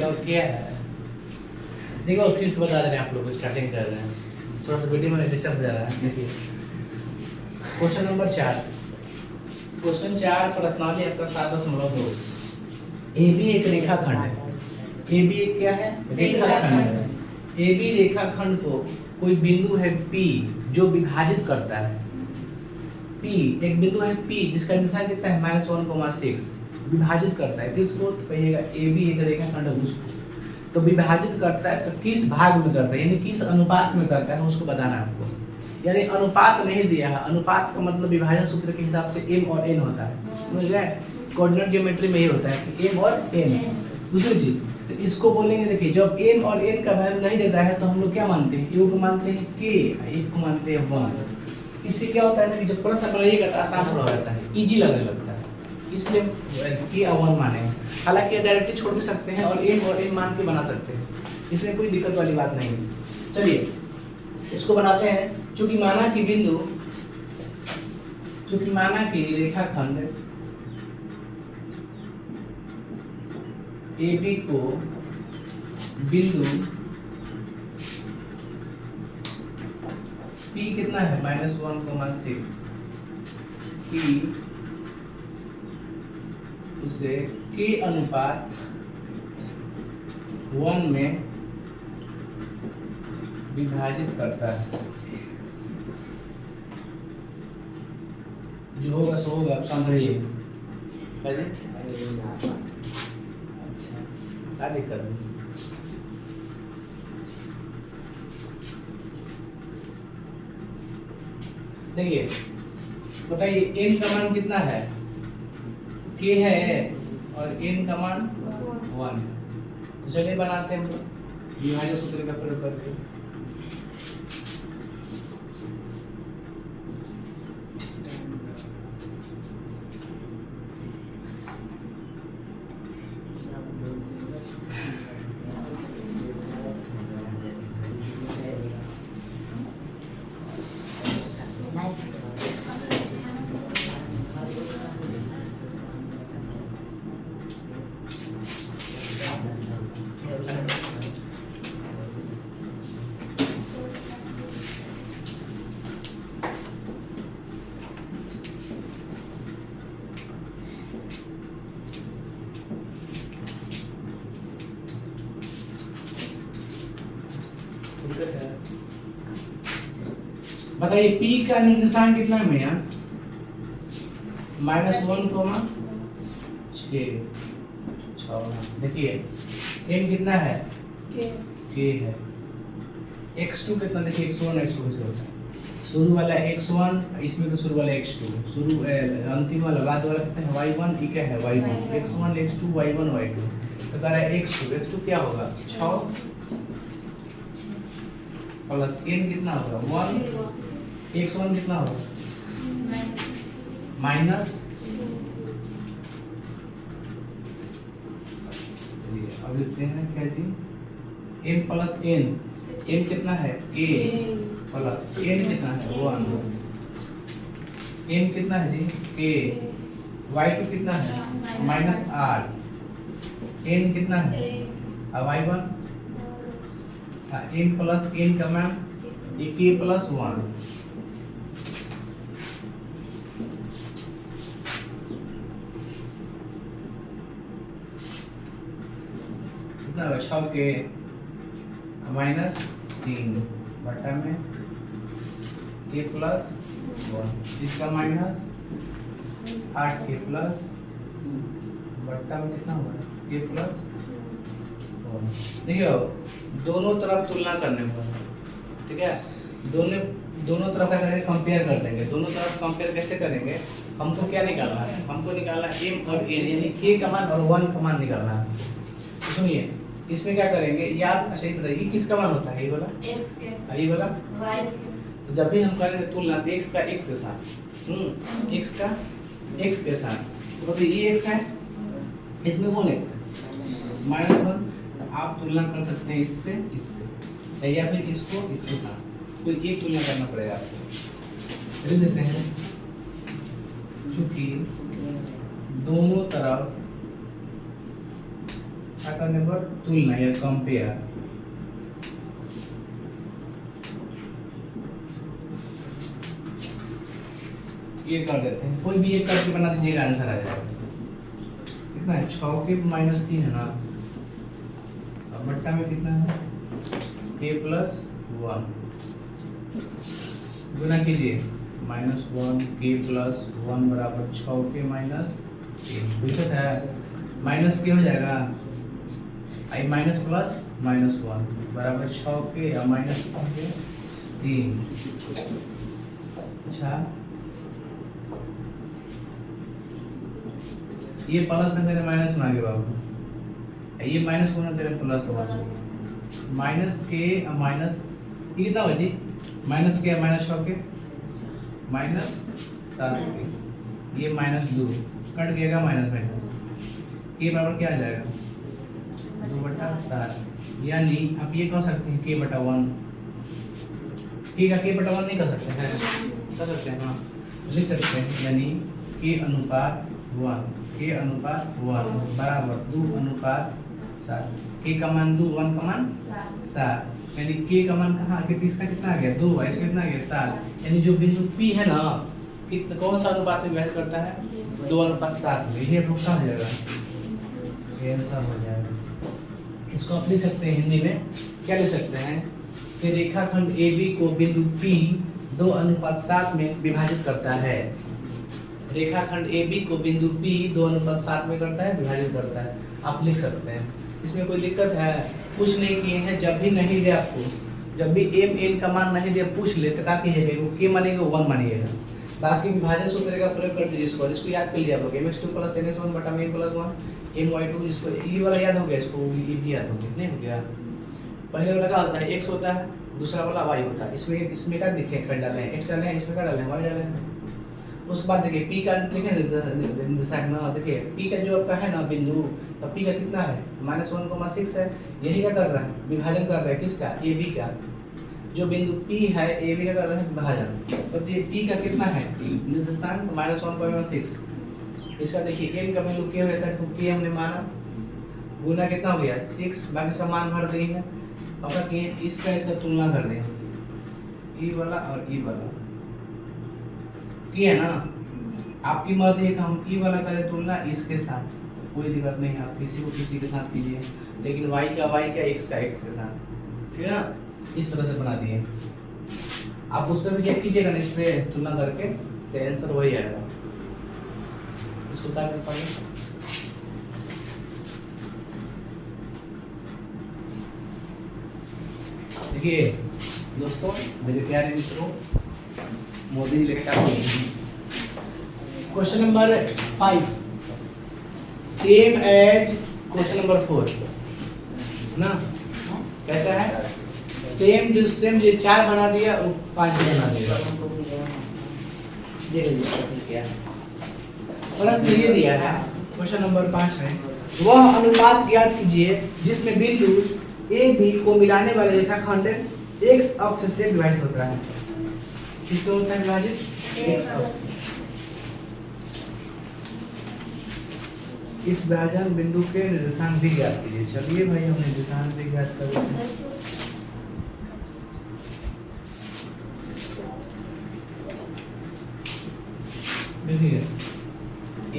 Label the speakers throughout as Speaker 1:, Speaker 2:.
Speaker 1: क्या है देखो, फिर से बता दे रहे हैं आप लोग को, स्टार्टिंग कर रहे हैं, थोड़ा सा वीडियो में डिस्टर्ब हो जा रहा है। देखिए क्वेश्चन नंबर 4, क्वेश्चन 4 प्रश्नावली आपका 7.2। ए बी एक रेखाखंड है। ए बी एक क्या है? रेखाखंड है। ए बी रेखाखंड को कोई बिंदु है P जो विभाजित करता है। P एक बिंदु है P जिसका दिशा कितना है -1,6, विभाजित करता है किसको? तो कहिएगा ए बी एक रेखाखंड है उसको, तो विभाजित करता है तो किस भाग में करता है, यानी किस अनुपात में करता है उसको बताना है आपको। यानी अनुपात नहीं दिया है, अनुपात का मतलब विभाजन सूत्र के हिसाब से m और n होता है, समझ गए? कोऑर्डिनेट ज्योमेट्री में ये होता है कि m और n। दूसरी चीज तो इसको बोलेंगे, देखिए जब m और n का वैल्यू नहीं देता है तो हम लोग क्या मानते हैं? योग मानते हैं k, एक को मानते हैं 1। इससे क्या होता है ना कि जब प्रश्न बनाइएगा तो आसान हो जाता है, इजी लगने लगता है, इसलिए k और 1 माने। हालांकि डायरेक्टली छोड़ भी सकते हैं और m और n मान के बना सकते हैं, इसमें कोई दिक्कत वाली बात नहीं है। चलिए इसको बनाते हैं। चूंकि माना कि बिंदु, चूंकि माना कि रेखाखंड AB को बिंदु P कितना है -1,6, P उसे K अनुपात 1 में विभाजित करता है। जो होगा सो होगा, आप समझ रहिए। अच्छा क्या दिक्कत है? देखिए बताइए n का मान कितना है? k है और n का मान 1 है। तो चलिए बनाते हैं हम लोग विभाजन सूत्र का प्रयोग करके। बताइए P का निर्देशांक कितना है भैया? -1,6। देखिए n कितना है? k है। x2 कितना? देखिए x1 x2 कैसे होता है? शुरू वाला x1, इसमें तो शुरू वाला x2, शुरू अंतिम वाला बाद वाला कितना है? y1, ये क्या है? y1, x1 x2 y1 y2। तो कह रहा है x2 क्या होगा? 6 प्लस n कितना होगा? 1, x1 कितना होगा? माइनस, चलिए अब लिखते हैं क्या जी? m प्लस n, m कितना है? a प्लस n कितना है? 1, m कितना है जी? a, y2 कितना है? -8, n कितना है? y1 n प्लस n का मान k प्लस 1। कितना होगा? 6 के -3 बटा में k प्लस 1, इसका माइनस 8 के प्लस बटा में कितना होगा? k plus 1। देखिए दोनों तरफ तुलना करने को, ठीक है? दोनों तरफ क्या करेंगे? कंपेयर कर देंगे। दोनों तरफ कंपेयर कैसे करेंगे? हमको क्या निकालना है? हमको निकालना है m और n, यानी k का मान और 1 का मान निकालना है। तो सुनिए इसमें क्या करेंगे? याद अच्छा ही बताइए किसका मान होता है? ये वाला x के, ये वाला y के। तो जब भी हम करेंगे तुलना x का x के साथ, x का x के साथ, तो ये x है, इसमें कौन x है? -1। आप तुलना कर सकते हैं इससे इससे, या फिर इसको इसके साथ, तो एक तुलना करना पड़ेगा आपको। लिख देते हैं चूंकि दोनों तरफ क्या करने पर तुलना या कंपेयर। ये कर देते हैं, कोई भी एक करके बना दीजिएगा, आंसर आ जाएगा। कितना है 6 के -3 है ना, और बट्टा में कितना है k + 1 गुना कीजिए -1 k + 1 बराबर 6 के -3। दिक्कत है, माइनस के हो जाएगा आई माइनस प्लस -1 बराबर 6 के या -3। अच्छा ये प्लस में तेरे माइनस में आ गया बाबू, ये माइनस होना तेरे प्लस होगा। माइनस के माइनस ये कितना हो जी, माइनस के -6 के -7 के, ये -2 कट गएगा माइनस के बराबर क्या आ जाएगा 2/7। यानी आप ये कह सकते हैं k/1, ठीक है k/1 नहीं कर सकते हैं, कर सकते हैं हाँ, लिख सकते हैं। यानी k/1 बराबर 2/7। k का मान 2, 1 का मान 7, यानी k का मान कहाँ कि इसका कितना आ गया 2, इसका कितना आ गया 7। यानी जो बिंदु P है ना, कितना कौन सा अनुपात में व्यवहार करता है 2/7 में। ये रुकता हो जाएगा, ये आंसर हो जाएगा। इसको आप लिख सकते हैं हिंदी में, क्या लिख सकते हैं कि रेखाखंड AB को बिंदु P 2:7 में विभाजित करता है। रेखाखंड AB को बिंदु P 2:7 में करता है, विभाजित करता है। आप लिख सकते हैं, इसमें कोई दिक्कत है? कुछ नहीं किए हैं, जब भी नहीं दे आपको, जब भी m n का मान नहीं दे पूछ ले तो क्या कीजिएगा, k मानेगा 1 मानिएगा, बाकी विभाजन सूत्र का प्रयोग कर दीजिए। इसको याद कर लिया होगा mx2 + nx1 बटा m + 1 my2। इसको ये वाला याद हो गया, इसको ये भी याद हो गया, नहीं हो गया? पहले वाला क्या होता है x होता है, दूसरा वाला y होता है। इसमें क्या दिखे कर डाले हैं, x डाले हैं, इसमें क्या डाले हैं y डाले हैं। उसके बाद देखिए p का लिखे निर्देशांक ना, देखिए p का जो आपका है ना बिंदु, तो p का कितना है -1,6 है। यही क्या कर रहा है, विभाजन कर रहा है किसका, ab का। जो बिंदु P है AB का कर रहा है विभाजन, तो ये P का कितना है निर्देशांक -1,6। इसका देखिए n का वैल्यू क्या हो जाता है, k हमने माना, गुना कितना हो गया 6, बाकी सब मान भर देंगे और क्या किए इसका तुलना कर दें, e वाला और e वाला किया ना। आपकी मर्जी है कि हम e वाला करें तुलना इसके साथ, कोई दिक्कत नहीं है, आप किसी को किसी के साथ कीजिए, लेकिन y का x का x के साथ, ठीक है ना। इस तरह से बना दिए, आप उस पर भी चेक कीजिएगा ना, इस पे तुलना करके तो आंसर वही आएगा। इसको क्या कर पाएंगे, देखिए दोस्तों मेरे प्यारे मित्रों, मोदी जी लेके क्या question number 5 same as question number 4 ना। कैसा है, सेम जो 4 बना दिया वो 5 बना दिया। प्रश्न ये दिया है क्वेश्चन नंबर 5 में, वह अनुपात ज्ञात कीजिए जिसमें बिंदु ए बी को मिलाने वाले रेखाखंड x अक्ष से विभाजित होता है। किससे होता है विभाजित, x अक्ष। इस विभाजन बिंदु के निर्देशांक भी ज्ञात कीजिए। चलिए भाई हम निर्देशांक भी ज्ञात करते हैं। देखिए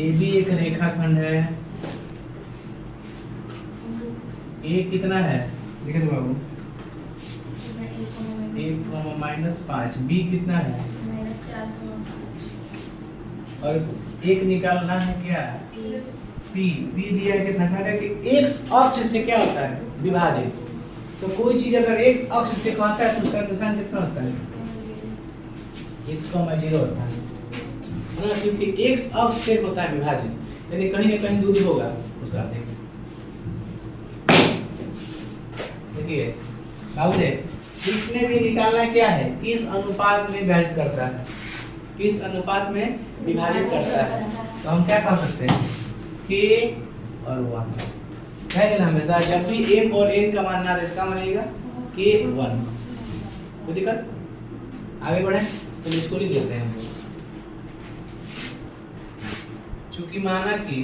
Speaker 1: AB एक रेखाखंड है, A कितना है देखिए तो बाबू 1,-5, B कितना है और एक निकालना है क्या P दिया है कितना है कि x अक्ष से क्या होता है विभाजित। तो कोई चीज अगर x अक्ष से कहता है तो उसका निशान कितना होता है x,0 होता है ना, क्योंकि x अक्ष से होता है विभाजित, यानी कहीं ना कहीं दूरी होगा उस रास्ते। देखिए बाबू जी इसमें भी निकालना क्या है, किस अनुपात में विभाजित करता है, किस अनुपात में विभाजित करता है। तो हम क्या कह सकते हैं k और 1 है ना, हमेशा जब भी m और n का मान ना दे इसका मानेगा k 1। कोई दिक्कत, आगे बढ़े तो इसको लिख देते हैं। चूंकि माना कि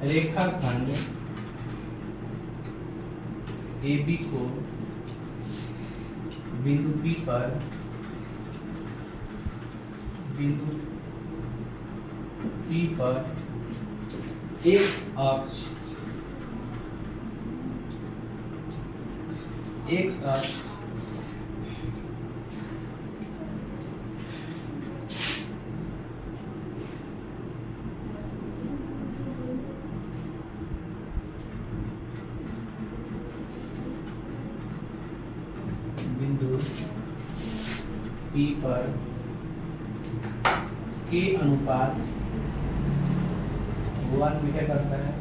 Speaker 1: रेखाखंड AB को बिंदु P पर x अक्ष बिंदु P पर के अनुपात 1 में क्या करता है,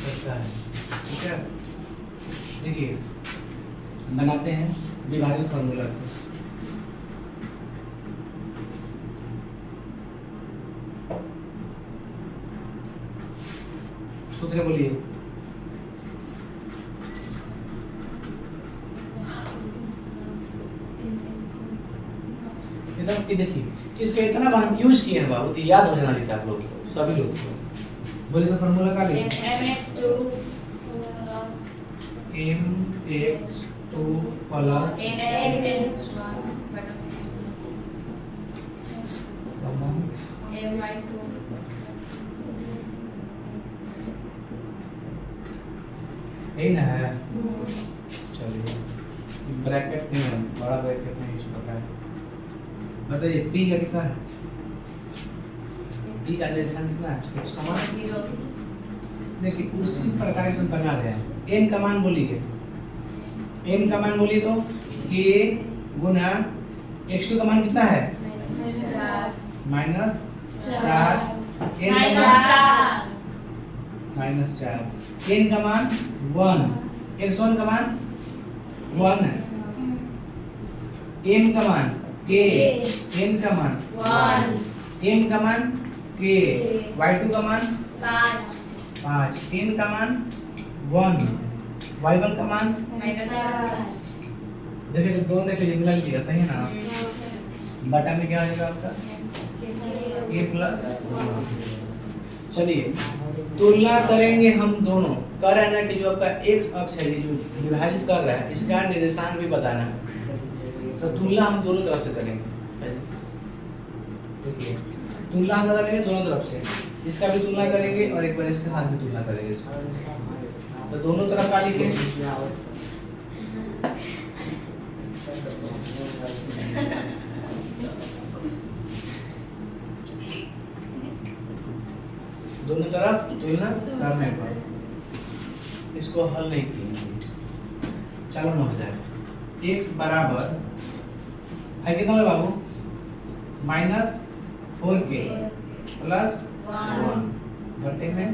Speaker 1: करता है। ठीक है, देखिए बनाते हैं विभाजित फॉर्मूला से। सूत्र बोलिए। एकदम कि देखिए इसका इतना बार हम यूज किए हैं बाबू, तो याद हो जाना चाहिए आप लोग को, सभी लोग को। बोलिए तो फॉर्मूला का ले mx2 प्लस यही ना है। चलिए ब्रैकेट नहीं है, बड़ा ब्रैकेट नहीं यूज करता है। बताइए p का कितना है, p का निर्देशांक कितना है, x का मान। देखिए उसी प्रकार तुम बना रहे हैं। m का मान बोलिए, m का मान बोलिए तो k गुना x2 का मान कितना है, -4 -4 n का मान 1, x1 का मान 1 है, m का मान k, n का मान 1, m का मान k, y2 का मान 5, n का मान 1, y1 का मान -5। देखिए तो दोनों देख लीजिए, मिला लीजिएगा, सही है ना। बटा में क्या आएगा आपका a प्लस। चलिए तुलना करेंगे हम दोनों। कर रहा है ना कि जो आपका x अक्ष है, ये जो विभाजित कर रहा है, इसका निर्देशांक भी बताना है। तो तुलना हम दोनों तरफ से करेंगे। देखिए तुलना हम करेंगे दोनों तरफ से, इसका भी तुलना करेंगे और एक बार इसके साथ भी तुलना करेंगे। तो दोनों तरफ का लिखें। दोनों तरफ तुलना करने पर इसको हल नहीं किया, चलो ना हो जाए। x बराबर है कितना है बाबू, -4k प्लस 1 बटे में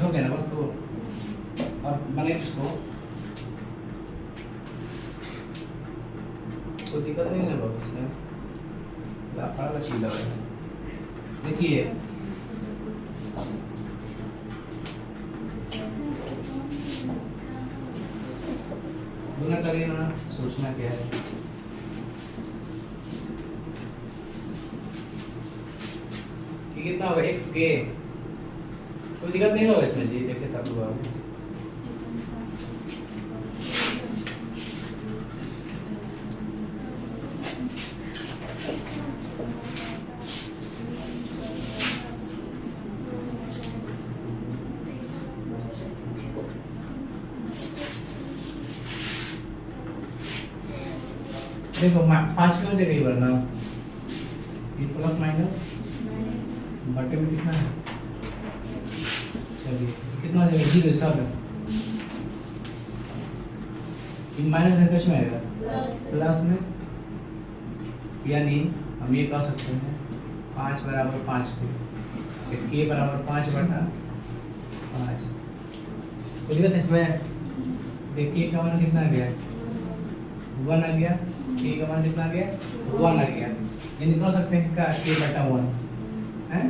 Speaker 1: हो गया ना बस। तो और बने इसको कोई दिक्कत नहीं है बाबू, इसमें लापड़ा चीज लगा है। देखिए गुना करिए ना, सोचना क्या है। कितना होगा x के, कोई दिक्कत नहीं होगा इसमें जी। देखिए तब हुआ देखो 5 क्यों दे रही है वरना ये प्लस माइनस बटे में कितना है। चलिए कितना देगा, 0 सब है। इन माइनस है किस में आएगा, प्लस में। यानी हम ये कह सकते हैं 5 बराबर 5 के बराबर 5 बटा 5। कुछ दिक्कत इसमें। देखिए का मान कितना आ गया, 1 आ गया। k का मान कितना आ गया, 1 आ गया। यानी कह सकते हैं का k बटा 1 है,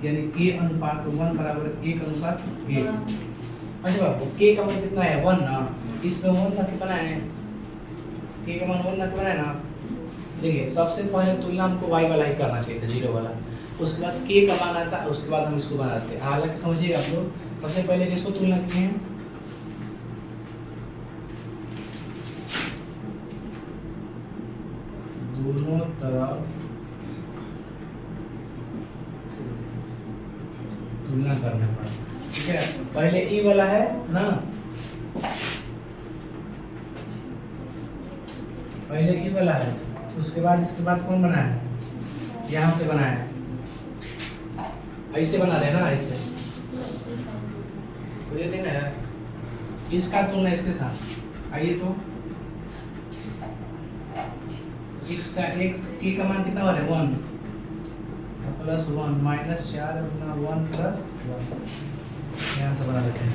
Speaker 1: यानी k अनुपात 1 बराबर 1 अनुपात 1। अच्छा बाबू k का मान कितना है, 1 ना, इसमें 1 ना कितना है, k का मान 1 ना कितना है ना, देखिए सबसे पहले तुलना हमको y वाला ही करना चाहिए था, 0 वाला। उसके बाद k का मान आता है, उसके बाद हम इसको बनाते हैं। हालांकि समझिएगा आप लोग, सबसे पहले किसको तुलना किए हैं, दोनों तरफ तुलना करना पड़ा, ठीक है। पहले ई वाला है ना, पहले ई वाला है, उसके बाद इसके बाद कौन बना है, यहाँ से बना है, ऐसे बना रहे हैं ना, ऐसे मुझे देना है इसका तुलना इसके साथ। आइए तो x का x की का मान कितना हो रहा है, 1 प्लस 1 माइनस 4 गुना 1 प्लस 1, यहाँ से बना लेते हैं।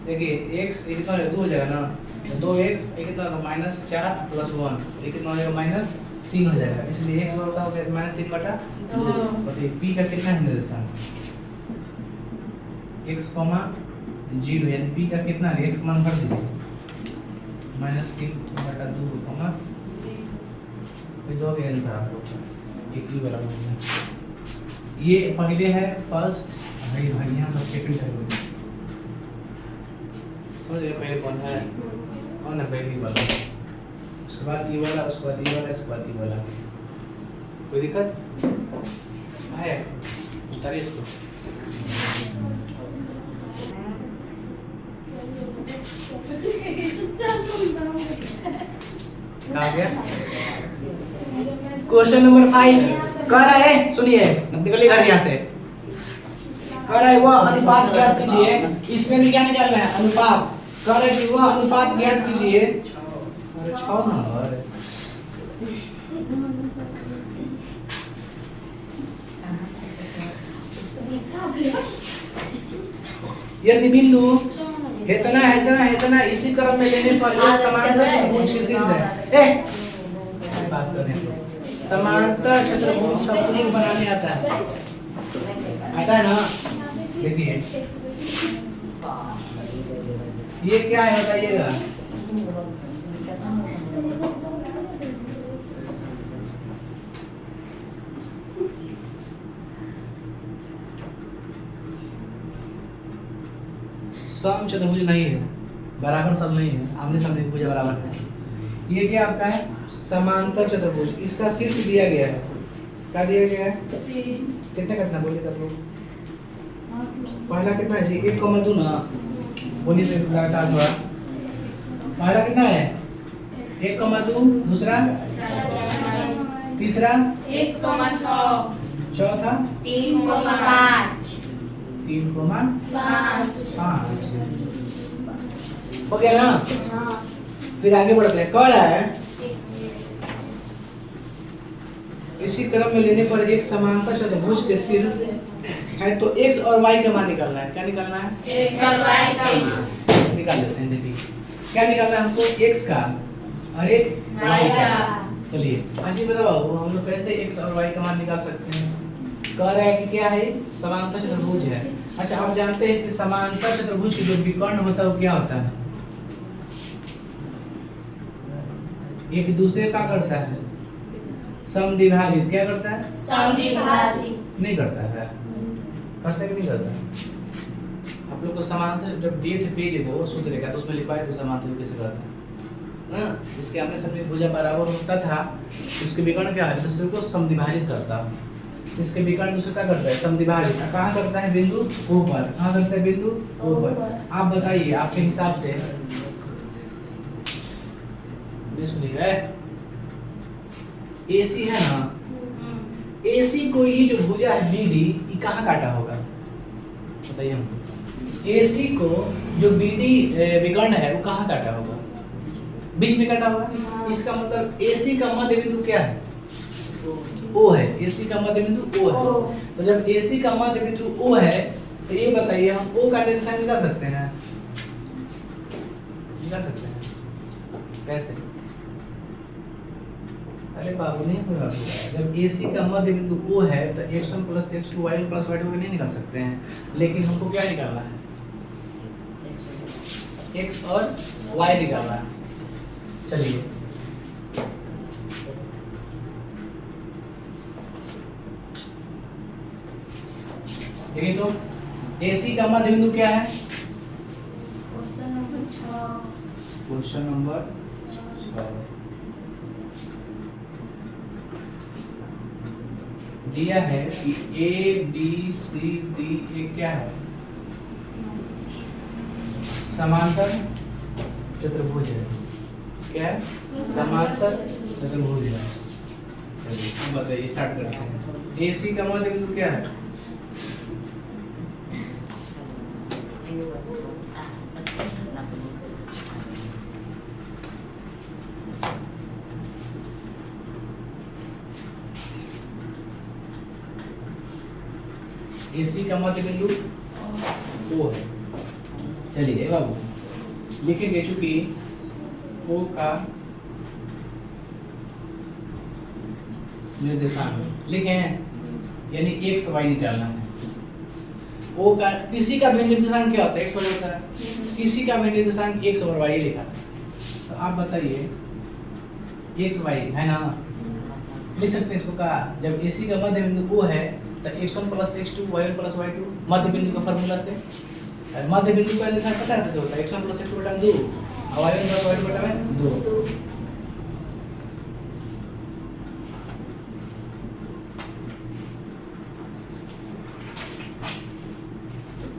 Speaker 1: देखिए x ये कितना है, 2 हो जाएगा ना, तो 2x ये कितना होगा, माइनस 4 प्लस 1, ये कितना हो जाएगा, माइनस 3 हो जाएगा। इसलिए x बराबर हो गया माइनस 3 बटा 2। बताइए p का कितना है निर्देशांक, x, 0, यानी p का कितना है, x का मान भर दीजिए, माइनस 3 बटा 2, ये दो भी आंसर आप लोग का एक ही वाला होगा। ये पहले है फर्स्ट, भाई यहाँ सब सेकंड है, समझ गए, पहले कौन है, कौन है पहली वाला, उसके बाद ये वाला, उसके बाद ये वाला, इसके बाद ये वाला। कोई दिक्कत है, उतारिए इसको। कहाँ गया क्वेश्चन नंबर 5 कह रहा है, सुनिए निकलिए घर यहाँ से। कह रहा है वह अनुपात ज्ञात कीजिए, इसमें भी क्या निकालना है, अनुपात। कह रहा है कि वह अनुपात ज्ञात कीजिए, 6 नंबर यदि बिंदु इतना इसी क्रम में लेने पर एक समांतर चतुर्भुज के शीर्ष है, बात करें समांतर चतुर्भुज समतुल्य बनाने आता है ना। देखिए ये क्या है बताइएगा, सम चतुर्भुज नहीं है, बराबर सब नहीं है, आमने सामने की भुजा बराबर है। ये क्या आपका है, समांतर चतुर्भुज, इसका शीर्ष दिया गया है, क्या दिया गया है, कितना बोलिए तब लोग, पहला कितना है जी, 1,2 ना, बोलिए तो लगातार थोड़ा, पहला कितना है 1,2, दूसरा तीसरा 1,6, चौथा 3,5, 3,5 हो गया ना। फिर आगे बढ़ते हैं, कह रहा है इसी क्रम में लेने पर एक समांतर चतुर्भुज के शीर्ष है तो x और y का मान निकालना है। क्या निकालना है,
Speaker 2: x और y का मान
Speaker 1: निकाल लेते हैं। देखिए क्या निकालना है हमको, x का और एक y का। चलिए अच्छी बताओ हम लोग कैसे x और y का मान निकाल सकते हैं। कह रहा है कि क्या है, समांतर चतुर्भुज है। अच्छा आप जानते हैं कि समांतर चतुर्भुज की जो विकर्ण होता है वो क्या होता है, एक दूसरे का करता है समद्विभाजित। क्या करता है,
Speaker 2: समद्विभाजित
Speaker 1: नहीं करता है, करता है कि नहीं करता। आप लोग को समांतर जब दिए थे पेज को सूत्र का तो उसमें लिखवाए थे समांतर कैसे करता है ना, इसके आमने सामने भुजा बराबर होता था, उसके विकर्ण क्या है, दूसरे को समद्विभाजित करता। इसके विकर्ण दूसरे क्या करता है, समद्विभाजित। कहाँ करता है, बिंदु ऊपर। कहाँ करता है, बिंदु ऊपर। आप बताइए आपके हिसाब से, सुनिए AC है ना, AC को ये जो भुजा है BD ये कहाँ काटा होगा बताइए हमको। AC को जो BD विकर्ण है वो कहाँ काटा होगा, बीच में काटा होगा। इसका मतलब AC का मध्य बिंदु क्या है, ओ है, AC का मध्य बिंदु O है। तो जब AC का मध्य बिंदु O है तो ये बताइए हम O का निर्देशांक निकाल सकते हैं? निकाल सकते हैं कैसे? अरे बाबू नहीं समझ रहा है। जब AC का मध्य बिंदु O है तो x1 + x2 y1 + y2 नहीं निकाल सकते हैं, लेकिन हमको क्या निकालना है? x और y निकालना है। चलिए देखिए तो AC का मध्य बिंदु क्या है? क्वेश्चन नंबर 6 दिया है कि A B C D ये क्या है? समांतर चतुर्भुज है। क्या है? समांतर चतुर्भुज है। चलिए अब बताइए, स्टार्ट करते हैं। AC का मध्य बिंदु क्या है? AC का मध्य बिंदु O है। चलिए बाबू लिखेंगे, चूंकि O का निर्देशांक लिखे हैं, यानी x y निकालना है। O का किसी का भी निर्देशांक क्या होता है? x y होता है। किसी का भी निर्देशांक x और y लिखा है। तो आप बताइए x y है ना, लिख सकते हैं इसको का। जब AC का मध्य बिंदु O है तो x1 + x2 y1 + y2 मध्य बिंदु का फार्मूला से। मध्य बिंदु का निर्देशांक पता है कैसे होता है? x1 + x2 बटा 2 और y1 + y2 बटा 2।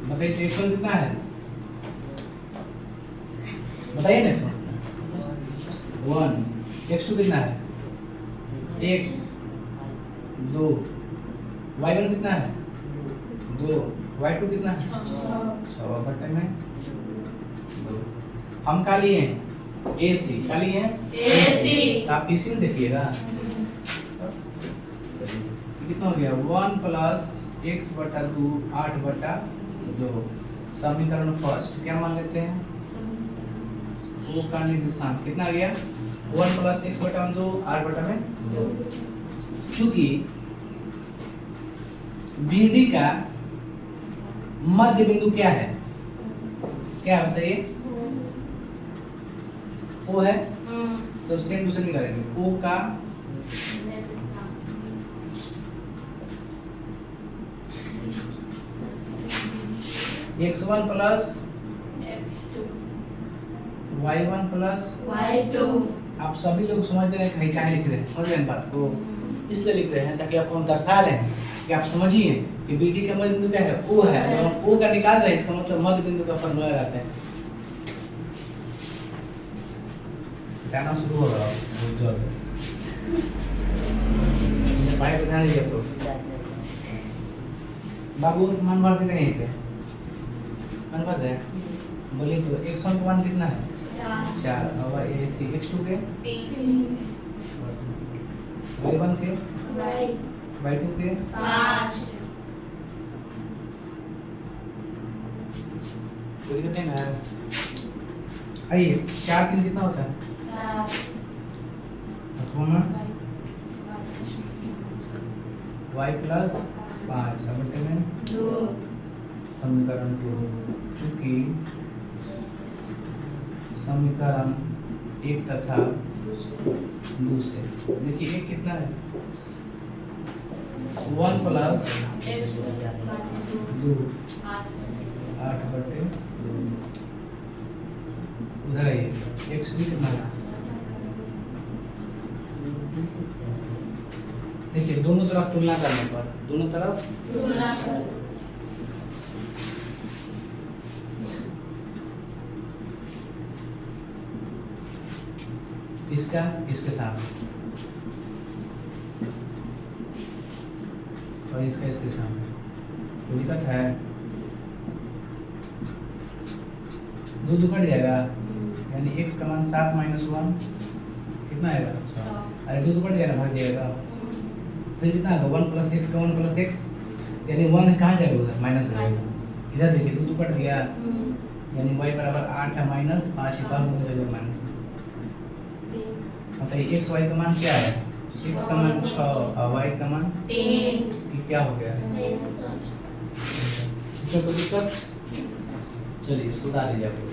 Speaker 1: बताइए तो x1 कितना है? बताइए ना, x1 1, x2 कितना है? x 2, y1 कितना है? 2, y2 कितना है? 6 बटे में 2। हम का लिए हैं? AC का लिए हैं?
Speaker 2: AC।
Speaker 1: तो आप PC में देखिएगा कितना हो गया? 1 + x बटा 2 8 बटा 2। समीकरण फर्स्ट क्या मान लेते हैं? O का निर्देशांक कितना आ गया? 1 + x बटा 2 8 बटा में 2। क्योंकि BD का मध्य बिंदु क्या है? क्या बताइए? O है, तो सेम टू सेम निकालेंगे। O का x1 + y1 +
Speaker 2: y2।
Speaker 1: आप सभी लोग समझ रहे हैं कहीं क्या लिख रहे हैं? समझ रहे हैं बात को? इसलिए लिख रहे हैं ताकि आपको हम दर्शा रहे हैं कि आप समझिए कि BD का मध्य बिंदु क्या है? O है। जब हम O का निकाल रहे हैं इसका मतलब मध्य बिंदु का फार्मूला लगाते हैं। कहना शुरू हो रहा है बहुत जल्द। पढ़ाई पे ध्यान दीजिए तो बाबू मन भर देते हैं। पे मन भर दे बोलिए तो x1 का मान कितना है? 4 और ये थी x2 के
Speaker 2: 3,
Speaker 1: y1 के y2 के
Speaker 2: 5।
Speaker 1: कोई दिक्कत नहीं ना? आइए 4 3 कितना होता है? 7 y + 5 बटे में
Speaker 2: 2।
Speaker 1: समीकरण 2। चूंकि समीकरण 1 तथा 2 से देखिए 1 कितना है? 1 + 2 8 बटे 2। उधर आइए x भी कितना है? देखिए दोनों तरफ तुलना करने पर, दोनों तरफ
Speaker 2: तुलना कर।
Speaker 1: इसका इसके साथ और इसका इसके साथ कोई दिक्कत है? 2 कट जाएगा, यानी x का मान 7 - 1 कितना आएगा? 6। अरे 2 कट जाएगा, भाग जाएगा। फिर कितना होगा 1 प्लस एक्स का 1 प्लस एक्स, यानी 1 कहाँ जाएगा उधर माइनस हो जाएगा। इधर देखिए 2 कट गया, यानी y बराबर 8 है माइनस 5 के बाद मुझे जाएगा माइनस। मतलब x y का मान क्या है, x का मान 6 और y का मान
Speaker 2: 3
Speaker 1: ये क्या हो गया, इसमें कोई दिक्कत, चलिए इसको उतार दीजिए आप लोग।